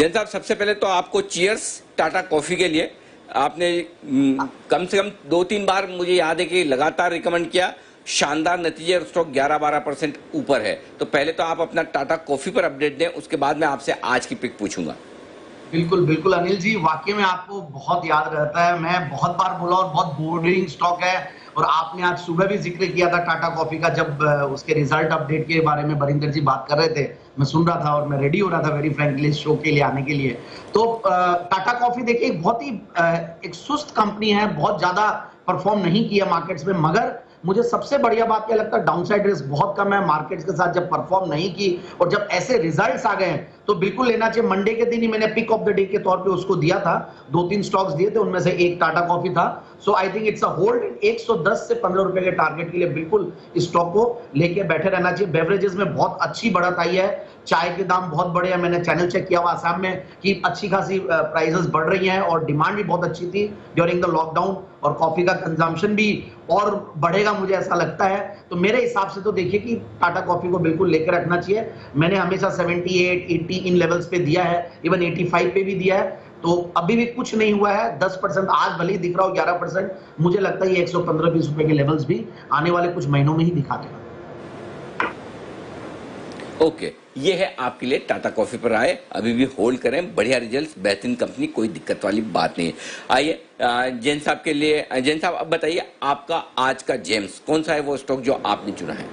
जैन साहब, सबसे पहले तो आपको चीयर्स टाटा कॉफी के लिए। आपने कम से कम 2-3 बार मुझे याद है कि लगातार रिकमेंड किया, शानदार नतीजे और स्टॉक 11-12% ऊपर है। तो पहले तो आप अपना टाटा कॉफी पर अपडेट दें, उसके बाद मैं आपसे आज की पिक पूछूंगा। बिल्कुल, बिल्कुल अनिल जी, वाक़ई में आपको बहुत याद रहता है। मैं बहुत बार बोला और बहुत बोरिंग स्टॉक है और आपने आज सुबह भी ज़िक्र किया था टाटा कॉफ़ी का जब उसके रिज़ल्ट अपडेट के बारे में बरिंदर जी बात कर रहे थे। मैं सुन रहा था और मैं रेडी हो रहा था वेरी फ्रैंकली इस शो के लिए आने के लिए। तो टाटा कॉफ़ी देखिए एक बहुत ही एक सुस्त कंपनी है, बहुत ज़्यादा परफ़ॉर्म नहीं किया मार्केट्स में, मगर मुझे सबसे बढ़िया बात क्या लगता है डाउनसाइड रिस्क बहुत कम है मार्केट्स के साथ जब परफॉर्म नहीं की और जब ऐसे रिजल्ट्स आ गए हैं तो बिल्कुल लेना चाहिए। मंडे के दिन ही मैंने पिक ऑफ द डे के तौर पे उसको दिया था, 2-3 स्टॉक्स दिए थे, उनमें से एक टाटा कॉफी था। So I think it's a hold. 110 से 15 रुपए के टारगेट के लिए बिल्कुल इस स्टॉक को लेके बैठे रहना चाहिए। बेवरेजेस में बहुत अच्छी बढ़त आई है, चाय के दाम बहुत बढ़े हैं, मैंने चैनल चेक किया हुआ आसाम में कि अच्छी खासी प्राइसेस बढ़ रही हैं और डिमांड भी बहुत अच्छी थी ड्यूरिंग द लॉकडाउन और कॉफी का कंजम्पशन भी और बढ़ेगा मुझे ऐसा लगता है। तो मेरे हिसाब से तो देखिए कि टाटा कॉफी को बिल्कुल लेकर रखना चाहिए। मैंने हमेशा 78, 80 इन लेवल्स पे दिया है, इवन 85 पे भी दिया है। तो अभी भी कुछ नहीं हुआ है। 10% आज भले ही दिख रहा हो 11%, मुझे लगता है ये 115-20 रुपए के लेवल्स भी आने वाले कुछ महीनों में ही दिखा देगा। ओके, ये है आपके लिए टाटा कॉफी पर आए, अभी भी होल्ड करें, बढ़िया रिजल्ट्स, बेहतरीन कंपनी, कोई दिक्कत वाली बात नहीं है। आइए जैन साहब के लिए, जैन साहब अब बताइए आपका आज का जेम्स कौन सा है, वो स्टॉक जो आपने चुना है।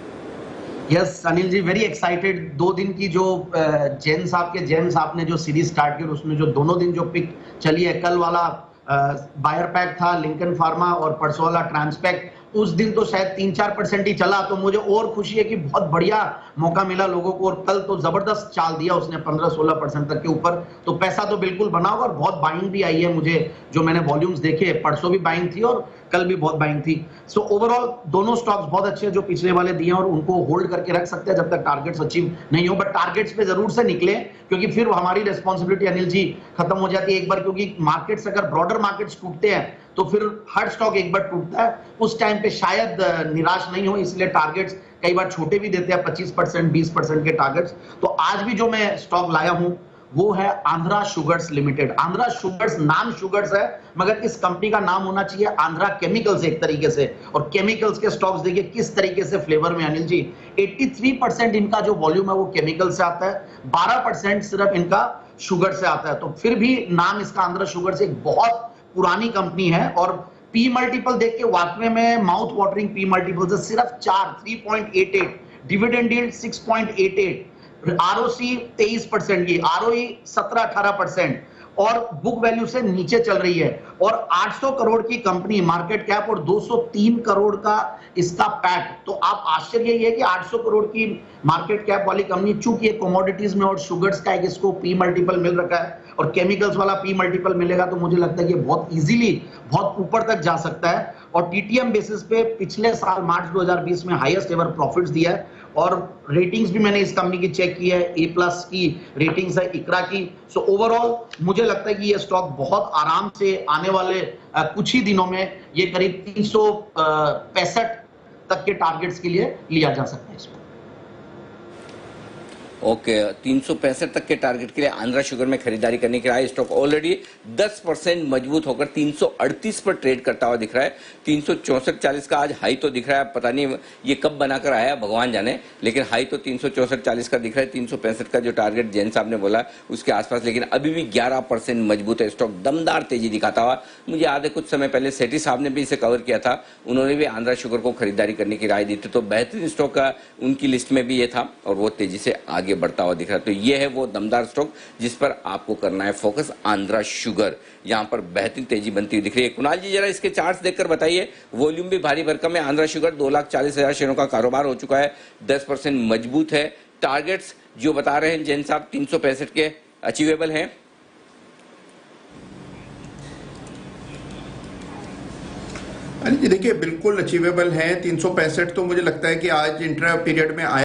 Yes Anil ji, very excited. 2 दिन की जो जैन साहब के जेम्स आपने जो सीरीज स्टार्ट की उसमें जो दोनों दिन जो पिक चली है, कल वाला बायर पैक था लिंकन फार्मा और परसों वाला ट्रांसपैक, उस दिन तो शायद 3-4% ही चला। तो मुझे और खुशी है कि बहुत बढ़िया मौका मिला लोगों को और कल तो जबरदस्त चाल दिया उसने 15-16% तक के ऊपर। तो पैसा तो बिल्कुल बना होगा और बहुत बाइंग भी आई है मुझे, जो मैंने वॉल्यूम्स देखे, परसों भी बाइंग थी और कल भी बहुत बाइंग थी। सो ओवरऑल दोनों स्टॉक्स बहुत अच्छे हैं जो पिछले वाले दिए और उनको होल्ड करके रख सकते हैं जब तक टारगेट्स अचीव नहीं हो। बट टारगेट्स पे जरूर से निकले, क्योंकि फिर हमारी रिस्पॉन्सिबिलिटी अनिल जी खत्म हो जाती है एक बार, क्योंकि मार्केट्स अगर ब्रॉडर मार्केट्स टूटते हैं तो फिर हर स्टॉक एक बार टूटता है, उस टाइम पे शायद निराश नहीं हो, इसलिए टारगेट्स कई बार छोटे भी देते हैं, 25%, 20% के टारगेट्स। तो आज भी जो मैं स्टॉक लाया हूं वो है Andhra sugars limited. Andhra sugars नाम शुगर्स है, मगर इस कंपनी का नाम होना चाहिए आंध्रा केमिकल्स एक तरीके से। और केमिकल्स के स्टॉक्स देखिए किस तरीके से फ्लेवर में अनिल जी, 83% इनका जो वॉल्यूम है वो केमिकल से आता है, 12% सिर्फ इनका शुगर से आता है। तो फिर भी नाम इसका आंध्रा शुगर से एक बहुत पुरानी कंपनी है और पी मल्टीपल देख के वाकई में माउथ वाटरिंग पी मल्टीपल से सिर्फ 3.88, डिविडेंड यील्ड 6.88, आरओसी 23% की, आरओई 17-18% और बुक वैल्यू से नीचे चल रही है। और 800 करोड़ की कंपनी मार्केट कैप और 203 करोड़ का इसका पैट। तो आप आश्चर्य ये है कि 800 करोड़ की मार्केट कैप वाली कंपनी, चूंकि कमोडिटीज में और शुगर्स का एक इसको पी मल्टीपल मिल रखा है और केमिकल्स वाला पी मल्टीपल मिलेगा, तो मुझे लगता है कि बहुत इजीली बहुत ऊपर तक जा सकता है। और टीटीएम बेसिस पे पिछले साल मार्च 2020 में हाईएस्ट एवर प्रॉफिट्स दिया है और रेटिंग्स भी मैंने इस कंपनी की चेक की है, ए प्लस की रेटिंग्स है इकरा की। सो ओवरऑल मुझे लगता है कि ये स्टॉक बहुत आराम से आने वाले कुछ ही दिनों में ये करीब 365 तक के टारगेट्स के लिए लिया जा सकता है इसको। ओके, 365 तक के टारगेट के लिए आंध्रा शुगर में खरीदारी करने के लिए स्टॉक ऑलरेडी 10% मजबूत होकर 338 पर ट्रेड करता हुआ दिख रहा है। 364.40 का आज हाई तो दिख रहा है, पता नहीं ये कब बनाकर आया भगवान जाने, लेकिन हाई तो 364.40 का दिख रहा है। 365 का जो टारगेट जैन साहब ने बोला उसके आसपास, लेकिन अभी भी 11% मजबूत है स्टॉक, दमदार तेजी दिखाता हुआ। मुझे याद है कुछ समय पहले सेठी साहब ने भी इसे कवर किया था, उन्होंने भी आंध्रा शुगर को खरीदारी करने की राय दी थी। तो बेहतरीन स्टॉक का उनकी लिस्ट में भी ये था और वो तेजी से आगे बढ़ता हुआ दिख रहा है। तो ये है वो दमदार स्टॉक जिस पर आपको करना है फोकस, आंध्रा शुगर। यहां पर बेहतरीन तेजी बनती हुई दिख रही है। कुणाल जी जरा इसके चार्ट्स देखकर बताइए, वॉल्यूम भी भारी भरकम है। आंध्रा शुगर 2,40,000 शेयरों का कारोबार हो चुका है, 10% मजबूत है। टारगेट्स जो बता रहे हैं जैन साहब 365 के अचीवेबल हैं। देखिए बिल्कुल अचीवेबल है 365। तो मुझे लगता है कि आज इंट्रा पीरियड में आया